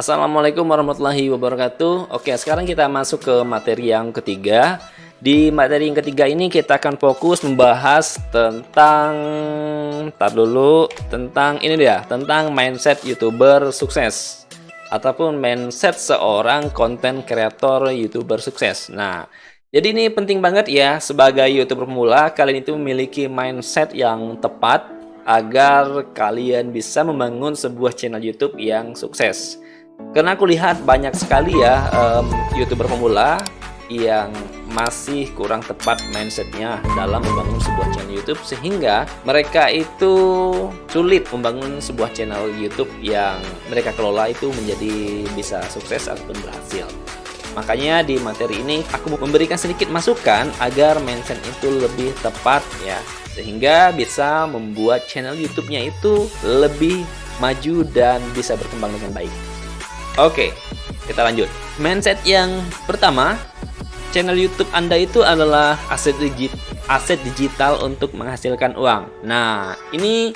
Assalamualaikum warahmatullahi wabarakatuh. Oke, sekarang kita masuk ke materi yang ketiga. Di materi yang ketiga ini kita akan fokus membahas tentang tentang mindset YouTuber sukses ataupun mindset seorang konten kreator YouTuber sukses. Nah, jadi ini penting banget ya sebagai YouTuber pemula kalian itu memiliki mindset yang tepat agar kalian bisa membangun sebuah channel YouTube yang sukses. Karena aku lihat banyak sekali ya YouTuber pemula yang masih kurang tepat mindsetnya dalam membangun sebuah channel YouTube, sehingga mereka itu sulit membangun sebuah channel YouTube yang mereka kelola itu menjadi bisa sukses ataupun berhasil. Makanya di materi ini aku memberikan sedikit masukan agar mindset itu lebih tepat ya, sehingga bisa membuat channel YouTube-nya itu lebih maju dan bisa berkembang dengan baik. Oke, kita lanjut. Mindset yang pertama, channel YouTube Anda itu adalah aset digital untuk menghasilkan uang. Nah, ini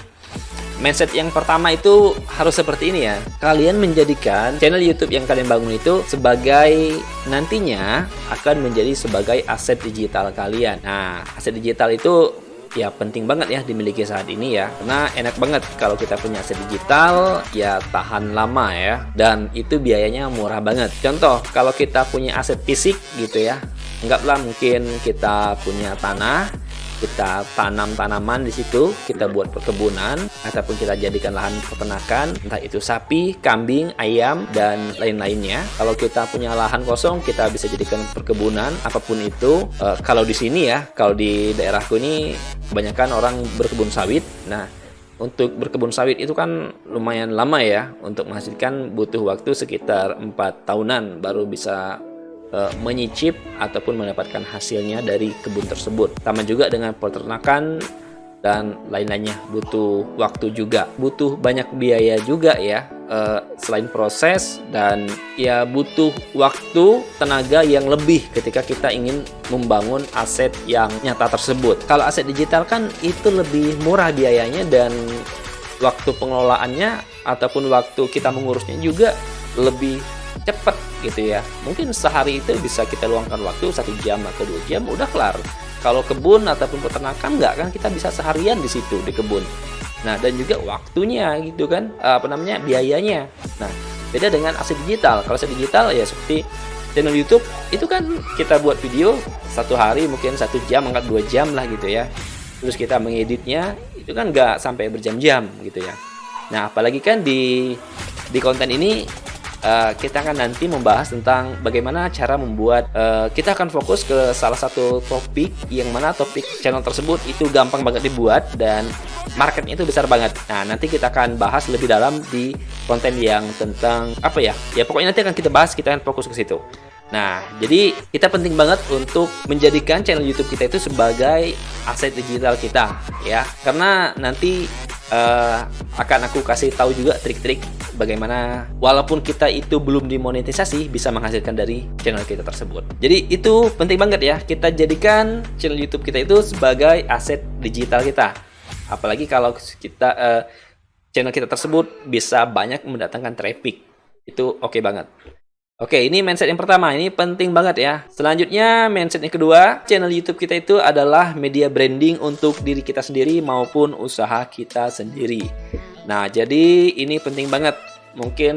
mindset yang pertama itu harus seperti ini ya. Kalian menjadikan channel YouTube yang kalian bangun itu sebagai nantinya akan menjadi sebagai aset digital kalian. Nah, aset digital itu ya penting banget ya dimiliki saat ini ya, karena enak banget kalau kita punya aset digital ya, tahan lama ya, dan itu biayanya murah banget. Contoh, kalau kita punya aset fisik gitu ya, anggaplah mungkin kita punya tanah, kita tanam tanaman di situ, kita buat perkebunan ataupun kita jadikan lahan peternakan, entah itu sapi, kambing, ayam dan lain-lainnya. Kalau kita punya lahan kosong, kita bisa jadikan perkebunan apapun itu. Kalau di sini ya, kalau di daerahku ini kebanyakan orang berkebun sawit. Nah, untuk berkebun sawit itu kan lumayan lama ya, untuk menghasilkan butuh waktu sekitar 4 tahunan baru bisa menyicip ataupun mendapatkan hasilnya dari kebun tersebut. Sama juga dengan peternakan dan lain-lainnya, butuh waktu juga, butuh banyak biaya juga ya, selain proses, dan ya butuh waktu tenaga yang lebih ketika kita ingin membangun aset yang nyata tersebut. Kalau aset digital kan itu lebih murah biayanya, dan waktu pengelolaannya ataupun waktu kita mengurusnya juga lebih cepat gitu ya. Mungkin sehari itu bisa kita luangkan waktu 1 jam atau 2 jam udah kelar. Kalau kebun ataupun peternakan enggak kan, kita bisa seharian di situ di kebun. Nah, dan juga waktunya gitu kan, biayanya. Nah, beda dengan aset digital. Kalau aset digital ya seperti channel YouTube itu kan kita buat video 1 hari mungkin 1 jam, angkat 2 jam lah gitu ya. Terus kita mengeditnya itu kan nggak sampai berjam-jam gitu ya. Nah, apalagi kan di konten ini kita akan nanti membahas tentang bagaimana cara membuat, kita akan fokus ke salah satu topik, yang mana topik channel tersebut itu gampang banget dibuat dan marketnya itu besar banget. Nah, nanti kita akan bahas lebih dalam di konten yang tentang apa ya, pokoknya nanti akan kita bahas, kita akan fokus ke situ. Nah, jadi kita penting banget untuk menjadikan channel YouTube kita itu sebagai aset digital kita ya, karena nanti akan aku kasih tahu juga trik-trik bagaimana walaupun kita itu belum dimonetisasi bisa menghasilkan dari channel kita tersebut. Jadi itu penting banget ya, kita jadikan channel YouTube kita itu sebagai aset digital kita. Apalagi kalau kita channel kita tersebut bisa banyak mendatangkan traffic, itu oke banget. Oke, ini mindset yang pertama, ini penting banget ya. Selanjutnya, mindset yang kedua, channel YouTube kita itu adalah media branding untuk diri kita sendiri maupun usaha kita sendiri. Nah, jadi ini penting banget. Mungkin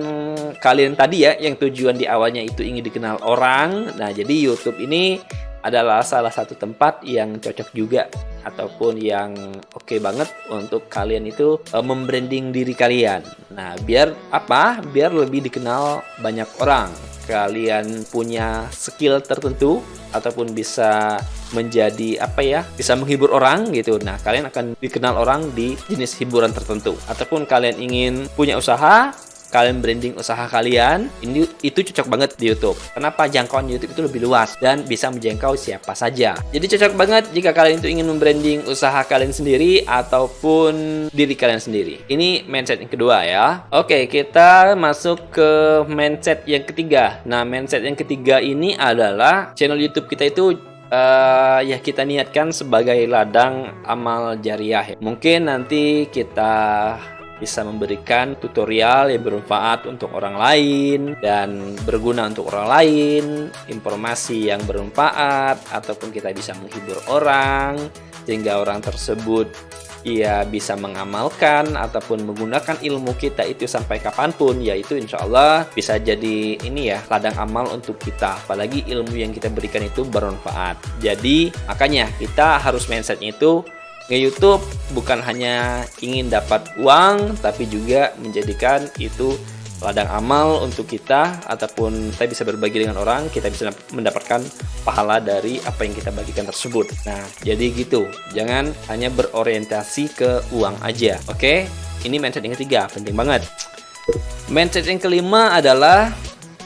kalian tadi ya, yang tujuan di awalnya itu ingin dikenal orang. Nah, jadi YouTube ini adalah salah satu tempat yang cocok juga, ataupun yang oke banget untuk kalian itu membranding diri kalian. Nah, biar apa? Biar lebih dikenal banyak orang. Kalian punya skill tertentu ataupun bisa menjadi bisa menghibur orang gitu. Nah, kalian akan dikenal orang di jenis hiburan tertentu. Ataupun kalian ingin punya usaha, kalian branding usaha kalian, itu cocok banget di YouTube. Kenapa? Jangkauan YouTube itu lebih luas dan bisa menjangkau siapa saja. Jadi cocok banget jika kalian itu ingin membranding usaha kalian sendiri ataupun diri kalian sendiri. Ini mindset yang kedua ya. Oke, kita masuk ke mindset yang ketiga. Nah, mindset yang ketiga ini adalah channel YouTube kita itu ya kita niatkan sebagai ladang amal jariah ya. Mungkin nanti kita bisa memberikan tutorial yang bermanfaat untuk orang lain dan berguna untuk orang lain, informasi yang bermanfaat, ataupun kita bisa menghibur orang sehingga orang tersebut ia bisa mengamalkan ataupun menggunakan ilmu kita itu sampai kapanpun, yaitu insya Allah bisa jadi ini ya, ladang amal untuk kita, apalagi ilmu yang kita berikan itu bermanfaat. Jadi makanya kita harus mindsetnya itu nge-YouTube bukan hanya ingin dapat uang, tapi juga menjadikan itu ladang amal untuk kita, ataupun kita bisa berbagi dengan orang, kita bisa mendapatkan pahala dari apa yang kita bagikan tersebut. Nah, jadi gitu, jangan hanya berorientasi ke uang aja. Oke, ini mindset yang ketiga, penting banget. Mindset yang kelima adalah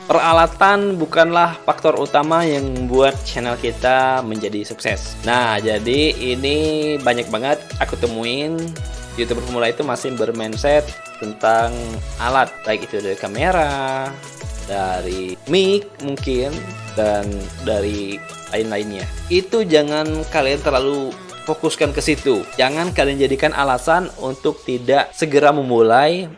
peralatan bukanlah faktor utama yang membuat channel kita menjadi sukses. Nah, jadi ini banyak banget aku temuin YouTuber pemula itu masih bermindset tentang alat, baik itu dari kamera, dari mic mungkin, dan dari lain-lainnya. Itu jangan kalian terlalu fokuskan ke situ. Jangan kalian jadikan alasan untuk tidak segera memulai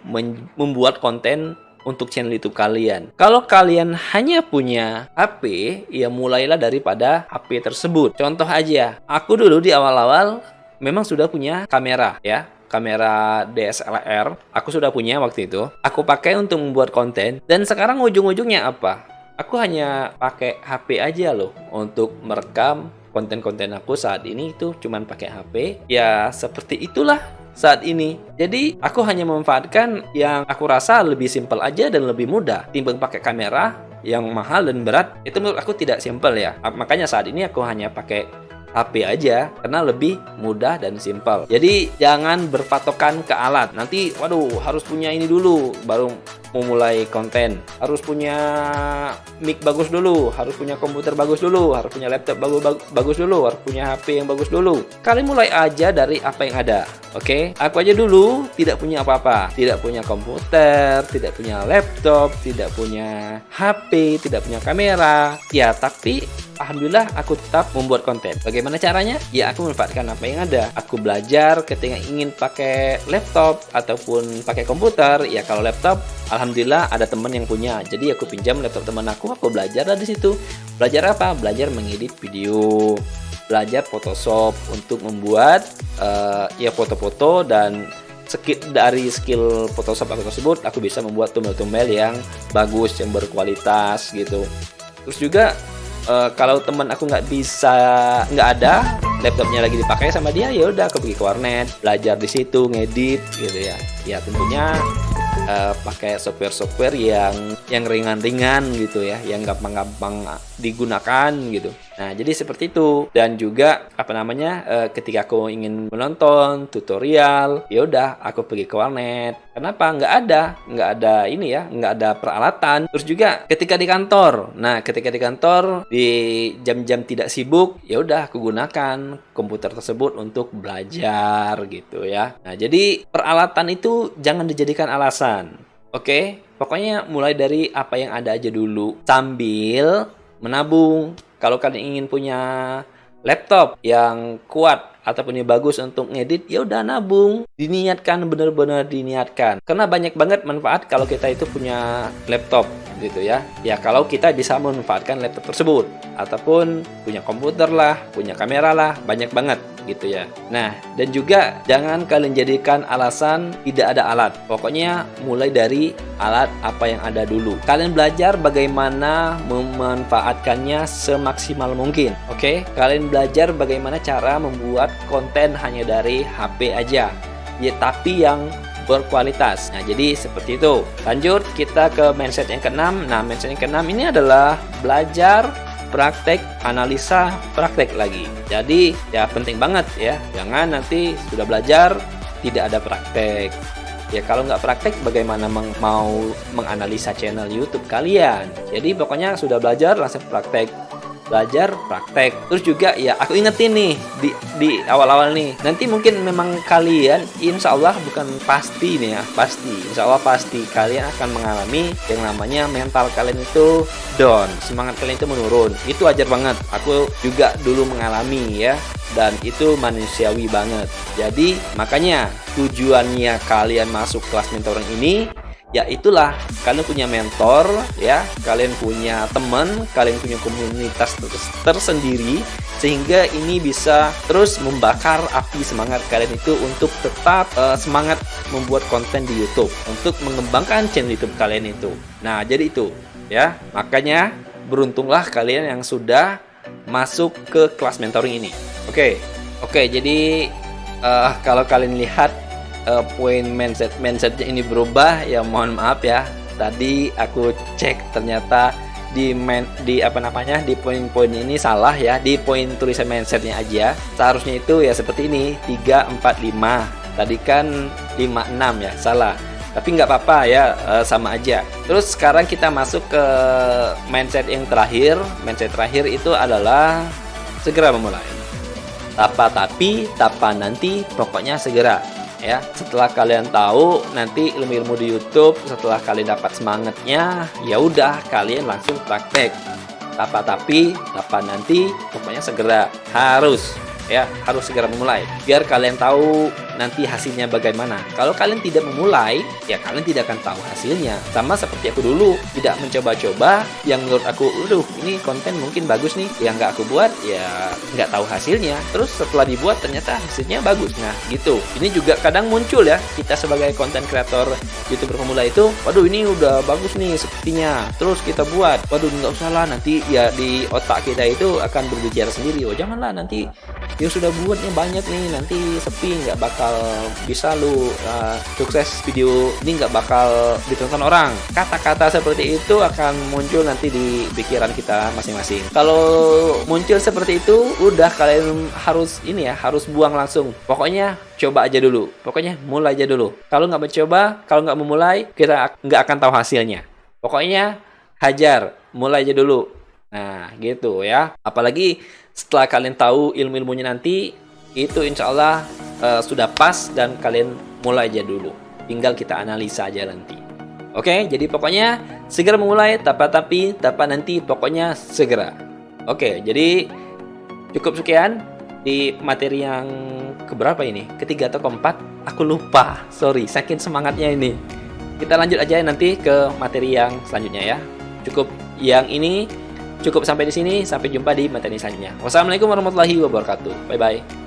membuat konten untuk channel YouTube kalian. Kalau kalian hanya punya HP, ya mulailah daripada HP tersebut. Contoh aja, aku dulu di awal-awal memang sudah punya kamera ya. Kamera DSLR, aku sudah punya waktu itu. Aku pakai untuk membuat konten, dan sekarang ujung-ujungnya apa? Aku hanya pakai HP aja loh untuk merekam konten-konten aku saat ini, itu cuman pakai HP. Ya seperti itulah saat ini. Jadi aku hanya memanfaatkan yang aku rasa lebih simpel aja dan lebih mudah timbang pakai kamera yang mahal dan berat. Itu menurut aku tidak simpel ya. Makanya saat ini aku hanya pakai HP aja karena lebih mudah dan simpel. Jadi jangan berpatokan ke alat. Nanti waduh harus punya ini dulu baru memulai konten. Harus punya mic bagus dulu, harus punya komputer bagus dulu, harus punya laptop bagus dulu, harus punya HP yang bagus dulu. Kalian mulai aja dari apa yang ada. Oke? Aku aja dulu tidak punya apa-apa. Tidak punya komputer, tidak punya laptop, tidak punya HP, tidak punya kamera. Ya, tapi alhamdulillah aku tetap membuat konten. Bagaimana caranya? Ya aku memanfaatkan apa yang ada. Aku belajar ketika ingin pakai laptop ataupun pakai komputer. Ya kalau laptop, alhamdulillah ada teman yang punya. Jadi aku pinjam laptop teman aku belajar dari situ. Belajar apa? Belajar mengedit video, belajar Photoshop untuk membuat ya foto-foto, dan dari skill Photoshop aku tersebut aku bisa membuat thumbnail yang bagus, yang berkualitas gitu. Terus juga kalau teman aku nggak ada laptopnya lagi dipakai sama dia, ya udah aku pergi ke warnet, belajar di situ, ngedit gitu ya. Ya tentunya pakai software yang ringan-ringan gitu ya, yang gampang-gampang digunakan gitu. Nah, jadi seperti itu. Dan juga ketika aku ingin menonton tutorial, ya udah aku pergi ke warnet. Kenapa? Nggak ada ini ya, nggak ada peralatan. Terus juga ketika di kantor. Nah, ketika di kantor di jam-jam tidak sibuk, ya udah aku gunakan komputer tersebut untuk belajar gitu ya. Nah, jadi peralatan itu jangan dijadikan alasan. Oke? Pokoknya mulai dari apa yang ada aja dulu sambil menabung. Kalau kalian ingin punya laptop yang kuat ataupun yang bagus untuk ngedit, ya udah nabung, diniatkan, benar-benar diniatkan. Karena banyak banget manfaat kalau kita itu punya laptop gitu ya. Ya kalau kita bisa memanfaatkan laptop tersebut, ataupun punya komputer lah, punya kamera lah, banyak banget gitu ya. Nah, dan juga jangan kalian jadikan alasan tidak ada alat. Pokoknya mulai dari alat apa yang ada dulu. Kalian belajar bagaimana memanfaatkannya semaksimal mungkin. Oke? Kalian belajar bagaimana cara membuat konten hanya dari HP aja. Ya, tapi yang berkualitas. Nah, jadi seperti itu. Lanjut kita ke mindset yang keenam. Nah, mindset yang keenam ini adalah belajar, praktek, analisa, praktek lagi. Jadi ya penting banget ya, jangan nanti sudah belajar tidak ada praktek. Ya kalau nggak praktek bagaimana mau menganalisa channel YouTube kalian. Jadi pokoknya sudah belajar langsung praktek. Belajar, praktek. Terus juga ya aku ingetin nih di awal-awal nih. Nanti mungkin memang kalian insya Allah bukan pasti nih ya, pasti. Insya Allah pasti kalian akan mengalami yang namanya mental kalian itu down, semangat kalian itu menurun. Itu wajar banget. Aku juga dulu mengalami ya. dan itu manusiawi banget. Jadi makanya tujuannya kalian masuk kelas mentoring ini, ya itulah kalian punya mentor ya, kalian punya teman, kalian punya komunitas tersendiri, sehingga ini bisa terus membakar api semangat kalian itu untuk tetap semangat membuat konten di YouTube, untuk mengembangkan channel YouTube kalian itu. Nah, jadi itu ya, makanya beruntunglah kalian yang sudah masuk ke kelas mentoring ini. Oke, jadi kalau kalian lihat poin mindsetnya ini berubah, ya mohon maaf ya. Tadi aku cek ternyata di poin-poin ini salah ya, di poin tulisan mindsetnya aja. Seharusnya itu ya seperti ini, 3, 4, 5. Tadi kan 5, 6 ya, salah. Tapi nggak apa-apa ya, sama aja. Terus sekarang kita masuk ke mindset yang terakhir. Mindset terakhir itu adalah segera memulai. Tapa nanti, pokoknya segera. Ya, setelah kalian tahu nanti ilmu-ilmu di YouTube, setelah kalian dapat semangatnya, ya udah kalian langsung praktek. Tapa nanti, pokoknya segera. Harus segera memulai. Biar kalian tahu nanti hasilnya bagaimana. Kalau kalian tidak memulai, ya kalian tidak akan tahu hasilnya. Sama seperti aku dulu, tidak mencoba-coba, yang menurut aku, ini konten mungkin bagus nih, yang nggak aku buat, ya nggak tahu hasilnya. Terus setelah dibuat, ternyata hasilnya bagus. Nah, gitu. Ini juga kadang muncul ya, kita sebagai konten kreator YouTuber pemula itu, waduh ini udah bagus nih sepertinya. Terus kita buat, waduh nggak usah lah, nanti ya di otak kita itu akan berbicara sendiri. Oh janganlah, nanti yang sudah buatnya banyak nih, nanti sepi, nggak bakal bisa lu sukses, video ini nggak bakal ditonton orang. Kata-kata seperti itu akan muncul nanti di pikiran kita masing-masing. Kalau muncul seperti itu, udah kalian harus harus buang langsung. Pokoknya coba aja dulu, pokoknya mulai aja dulu. Kalau nggak mencoba, kalau nggak memulai, kita nggak akan tahu hasilnya. Pokoknya hajar, mulai aja dulu. Nah gitu ya. Apalagi setelah kalian tahu ilmu-ilmunya nanti, itu insya Allah sudah pas dan kalian mulai aja dulu. Tinggal kita analisa aja nanti. Oke, jadi pokoknya segera memulai, tapa nanti, pokoknya segera. Oke, jadi cukup sekian di materi yang keberapa ini? Ketiga atau keempat? Aku lupa, sorry, saking semangatnya ini. Kita lanjut aja nanti ke materi yang selanjutnya ya. Cukup yang ini. Cukup sampai di sini, sampai jumpa di materi selanjutnya. Wassalamualaikum warahmatullahi wabarakatuh. Bye-bye.